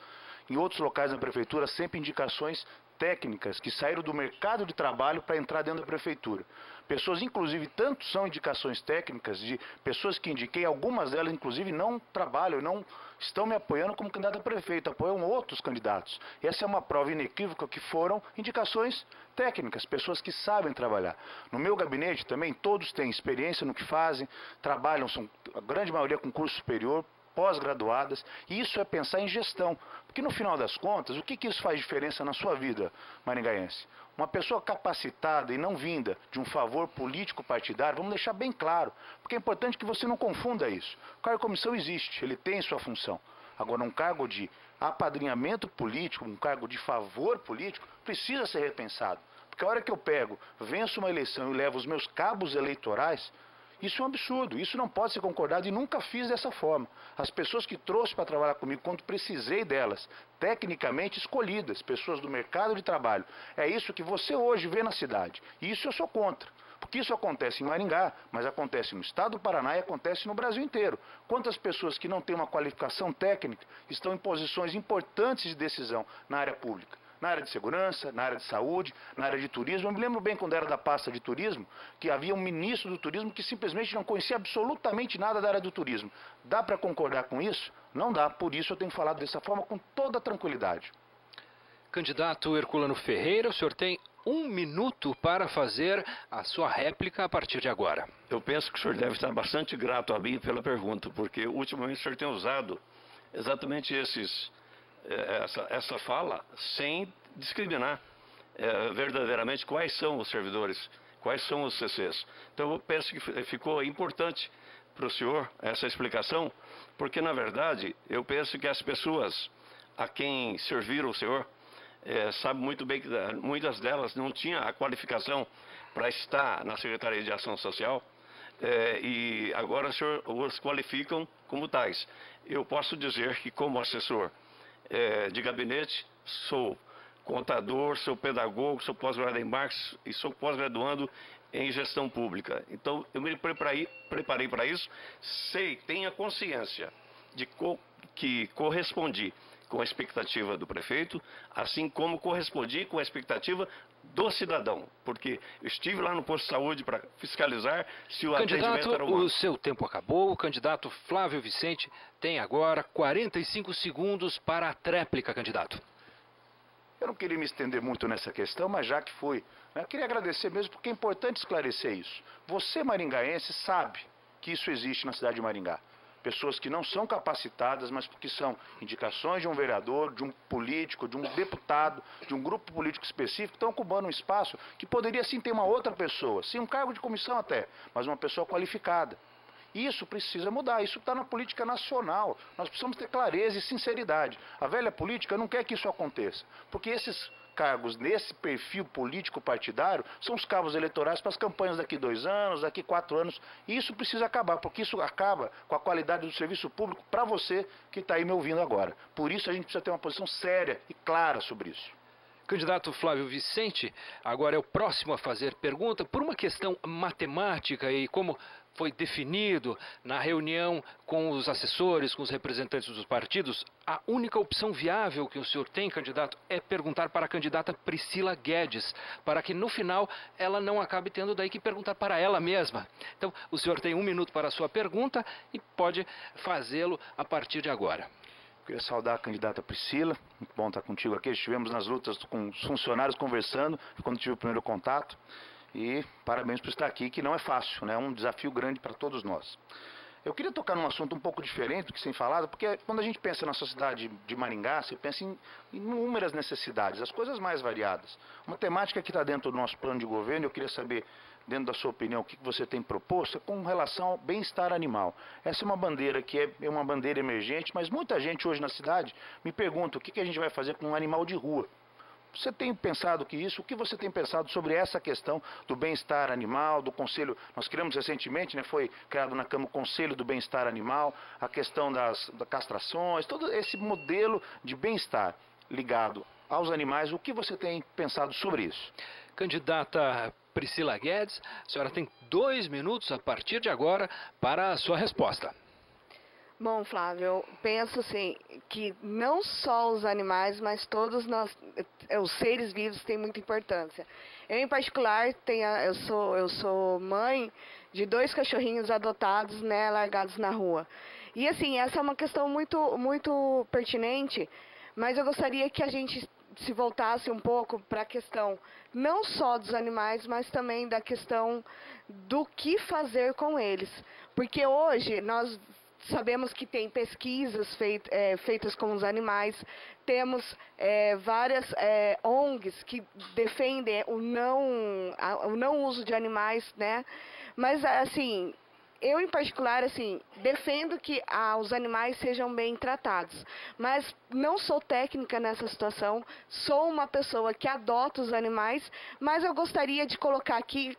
em outros locais da Prefeitura, sempre indicações técnicas que saíram do mercado de trabalho para entrar dentro da Prefeitura. Pessoas, inclusive, tanto são indicações técnicas de pessoas que indiquei, algumas delas, inclusive, não trabalham, não estão me apoiando como candidato a prefeito, apoiam outros candidatos. Essa é uma prova inequívoca que foram indicações técnicas, pessoas que sabem trabalhar. No meu gabinete também, todos têm experiência no que fazem, trabalham, são a grande maioria com curso superior, pós-graduadas, e isso é pensar em gestão. Porque no final das contas, o que isso faz diferença na sua vida, maringaense? Uma pessoa capacitada e não vinda de um favor político partidário, vamos deixar bem claro, porque é importante que você não confunda isso. O cargo de comissão existe, ele tem sua função. Agora, um cargo de apadrinhamento político, um cargo de favor político, precisa ser repensado. Porque a hora que eu pego, venço uma eleição e levo os meus cabos eleitorais, isso é um absurdo, isso não pode ser concordado e nunca fiz dessa forma. As pessoas que trouxe para trabalhar comigo, quando precisei delas, tecnicamente escolhidas, pessoas do mercado de trabalho, é isso que você hoje vê na cidade. E isso eu sou contra, porque isso acontece em Maringá, mas acontece no estado do Paraná e acontece no Brasil inteiro. Quantas pessoas que não têm uma qualificação técnica estão em posições importantes de decisão na área pública? Na área de segurança, na área de saúde, na área de turismo. Eu me lembro bem quando era da pasta de turismo, que havia um ministro do turismo que simplesmente não conhecia absolutamente nada da área do turismo. Dá para concordar com isso? Não dá, por isso eu tenho falado dessa forma com toda tranquilidade. Candidato Herculano Ferreira, o senhor tem 1 minuto para fazer a sua réplica a partir de agora. Eu penso que o senhor deve estar bastante grato a mim pela pergunta, porque ultimamente o senhor tem usado exatamente essa fala sem discriminar verdadeiramente quais são os servidores, quais são os CCs. Então eu penso que ficou importante para o senhor essa explicação, porque na verdade eu penso que as pessoas a quem serviram o senhor sabem muito bem que muitas delas não tinham a qualificação para estar na Secretaria de Ação Social, e agora o senhor os qualificam como tais. Eu posso dizer que como assessor de gabinete, sou contador, sou pedagogo, sou pós-graduado em marketing e sou pós-graduando em gestão pública. Então, eu me preparei para isso, tenho a consciência de que correspondi com a expectativa do prefeito, assim como correspondi com a expectativa do cidadão, porque eu estive lá no posto de saúde para fiscalizar se o atendimento era humano. O seu tempo acabou. O candidato Flávio Vicente tem agora 45 segundos para a tréplica, candidato. Eu não queria me estender muito nessa questão, mas já que foi, eu queria agradecer mesmo, porque é importante esclarecer isso. Você, maringaense, sabe que isso existe na cidade de Maringá. Pessoas que não são capacitadas, mas porque são indicações de um vereador, de um político, de um deputado, de um grupo político específico, estão ocupando um espaço que poderia sim ter uma outra pessoa, sim um cargo de comissão até, mas uma pessoa qualificada. Isso precisa mudar, isso está na política nacional. Nós precisamos ter clareza e sinceridade. A velha política não quer que isso aconteça, porque esses cargos nesse perfil político partidário são os cabos eleitorais para as campanhas daqui 2 anos, daqui 4 anos. E isso precisa acabar, porque isso acaba com a qualidade do serviço público para você que está aí me ouvindo agora. Por isso a gente precisa ter uma posição séria e clara sobre isso. Candidato Flávio Vicente, agora é o próximo a fazer pergunta. Por uma questão matemática e como foi definido na reunião com os assessores, com os representantes dos partidos, a única opção viável que o senhor tem, candidato, é perguntar para a candidata Priscila Guedes, para que no final ela não acabe tendo daí que perguntar para ela mesma. Então, o senhor tem 1 minuto para a sua pergunta e pode fazê-lo a partir de agora. Queria saudar a candidata Priscila, muito bom estar contigo aqui. Estivemos nas lutas com os funcionários conversando, quando tive o primeiro contato. E parabéns por estar aqui, que não é fácil, né? É um desafio grande para todos nós. Eu queria tocar num assunto um pouco diferente do que sem falado, porque quando a gente pensa na sociedade de Maringá, você pensa em inúmeras necessidades, as coisas mais variadas. Uma temática que está dentro do nosso plano de governo, eu queria saber, dentro da sua opinião, o que você tem proposto com relação ao bem-estar animal. Essa é uma bandeira que é uma bandeira emergente, mas muita gente hoje na cidade me pergunta o que a gente vai fazer com um animal de rua. Você tem pensado que isso? O que você tem pensado sobre essa questão do bem-estar animal, do conselho? Nós criamos recentemente, né, foi criado na Câmara o Conselho do Bem-Estar Animal, a questão das castrações, todo esse modelo de bem-estar ligado aos animais. O que você tem pensado sobre isso? Candidata Priscila Guedes, a senhora tem 2 minutos a partir de agora para a sua resposta. Bom, Flávio, eu penso assim, que não só os animais, mas todos nós, os seres vivos têm muita importância. Eu, em particular, eu sou mãe de 2 cachorrinhos adotados, né, largados na rua. E assim, essa é uma questão muito pertinente, mas eu gostaria que a gente se voltasse um pouco para a questão não só dos animais, mas também da questão do que fazer com eles. Porque hoje nós sabemos que tem pesquisas feitas com os animais, temos várias ONGs que defendem o não uso de animais, né? Mas, assim, eu, em particular, assim, defendo que os animais sejam bem tratados, mas não sou técnica nessa situação, sou uma pessoa que adota os animais, mas eu gostaria de colocar aqui,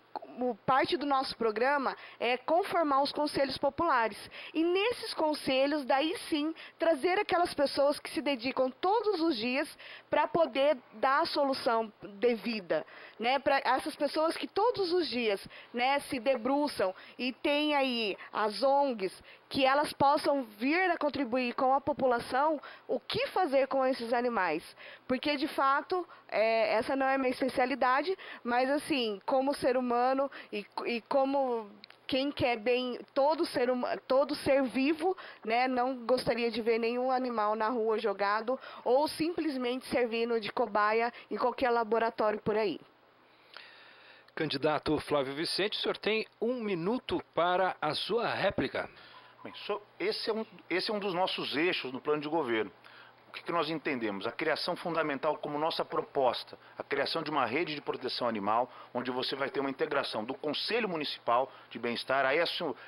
parte do nosso programa é conformar os conselhos populares. E nesses conselhos, daí sim, trazer aquelas pessoas que se dedicam todos os dias para poder dar a solução devida, né? Para essas pessoas que todos os dias, né, se debruçam e tem aí as ONGs, que elas possam vir a contribuir com a população o que fazer com esses animais. Porque, de fato, essa não é minha especialidade, mas, assim, como ser humano e como quem quer bem todo ser vivo, né, não gostaria de ver nenhum animal na rua jogado ou simplesmente servindo de cobaia em qualquer laboratório por aí. Candidato Flávio Vicente, o senhor tem 1 minuto para a sua réplica. Bem, esse é um dos nossos eixos no plano de governo. O que nós entendemos? A criação fundamental como nossa proposta, a criação de uma rede de proteção animal, onde você vai ter uma integração do Conselho Municipal de Bem-Estar. Aí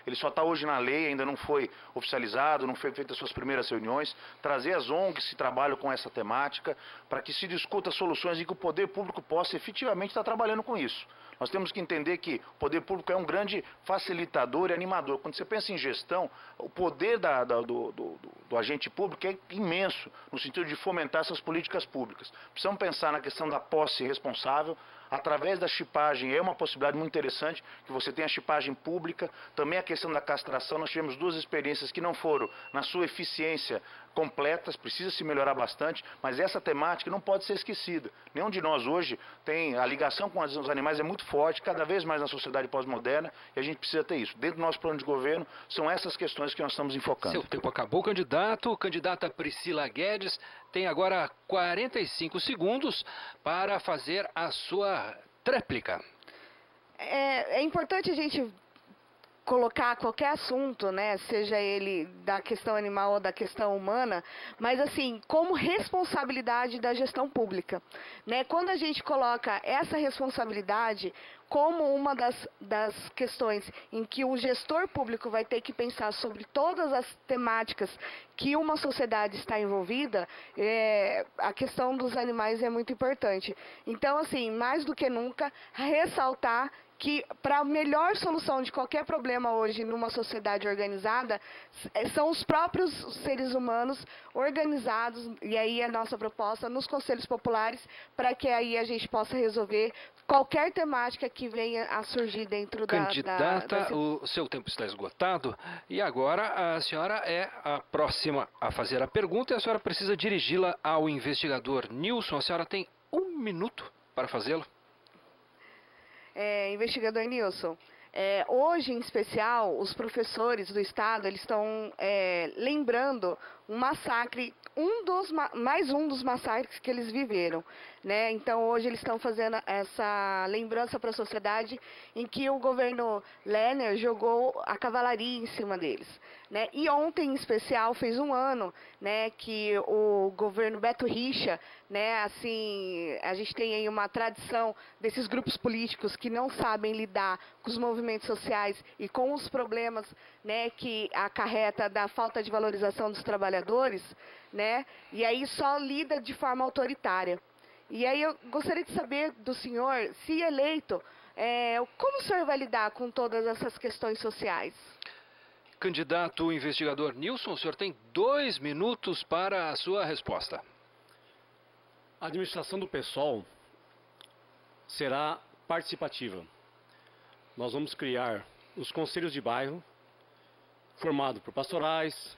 ele só está hoje na lei, ainda não foi oficializado, não foi feita as suas primeiras reuniões. Trazer as ONGs que trabalham com essa temática, para que se discuta soluções e que o poder público possa efetivamente estar trabalhando com isso. Nós temos que entender que o poder público é um grande facilitador e animador. Quando você pensa em gestão, o poder do agente público é imenso, no sentido de fomentar essas políticas públicas. Precisamos pensar na questão da posse responsável, através da chipagem, é uma possibilidade muito interessante, que você tenha a chipagem pública, também a questão da castração. Nós tivemos 2 experiências que não foram, na sua eficiência, completas, precisa se melhorar bastante, mas essa temática não pode ser esquecida. Nenhum de nós hoje tem, a ligação com os animais é muito forte, cada vez mais na sociedade pós-moderna, e a gente precisa ter isso. Dentro do nosso plano de governo, são essas questões que nós estamos enfocando. Seu tempo acabou, candidato. Candidata Priscila Guedes tem agora 45 segundos para fazer a sua tréplica. É importante a gente colocar qualquer assunto, né, seja ele da questão animal ou da questão humana, mas assim, como responsabilidade da gestão pública, né? Quando a gente coloca essa responsabilidade como uma das questões em que o gestor público vai ter que pensar sobre todas as temáticas que uma sociedade está envolvida, a questão dos animais é muito importante. Então, assim, mais do que nunca, ressaltar que para a melhor solução de qualquer problema hoje numa sociedade organizada, são os próprios seres humanos organizados, e aí a nossa proposta nos conselhos populares, para que aí a gente possa resolver qualquer temática que venha a surgir dentro Candidata, o seu tempo está esgotado, e agora a senhora é a próxima a fazer a pergunta, e a senhora precisa dirigi-la ao investigador Nilson. A senhora tem 1 minuto para fazê-lo. Investigador Nilson, hoje em especial, os professores do Estado eles estão lembrando um massacre, mais um dos massacres que eles viveram, né? Então hoje eles estão fazendo essa lembrança para a sociedade em que o governo Lerner jogou a cavalaria em cima deles, né? E ontem em especial fez 1 ano, né, que o governo Beto Richa, né, assim, a gente tem aí uma tradição desses grupos políticos que não sabem lidar com os movimentos sociais e com os problemas, né, que acarreta da falta de valorização dos trabalhadores, né, e aí só lida de forma autoritária. E aí eu gostaria de saber do senhor, se eleito, como o senhor vai lidar com todas essas questões sociais? Candidato investigador Nilson, o senhor tem 2 minutos para a sua resposta. A administração do PSOL será participativa. Nós vamos criar os conselhos de bairro, formados por pastorais,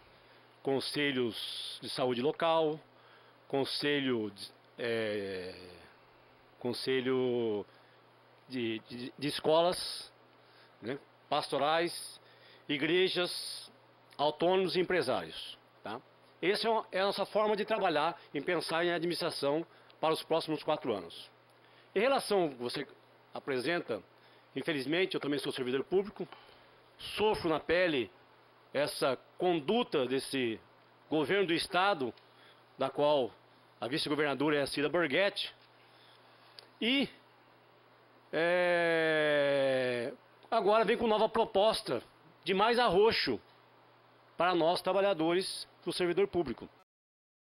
conselhos de saúde local, conselho de escolas, né, pastorais, igrejas, autônomos e empresários. Tá? Essa é a nossa forma de trabalhar em pensar em administração para os próximos 4 anos. Em relação ao que você apresenta, infelizmente eu também sou servidor público, sofro na pele essa conduta desse governo do Estado, da qual a vice-governadora é a Cida Borghetti, e agora vem com nova proposta de mais arroxo para nós trabalhadores do servidor público.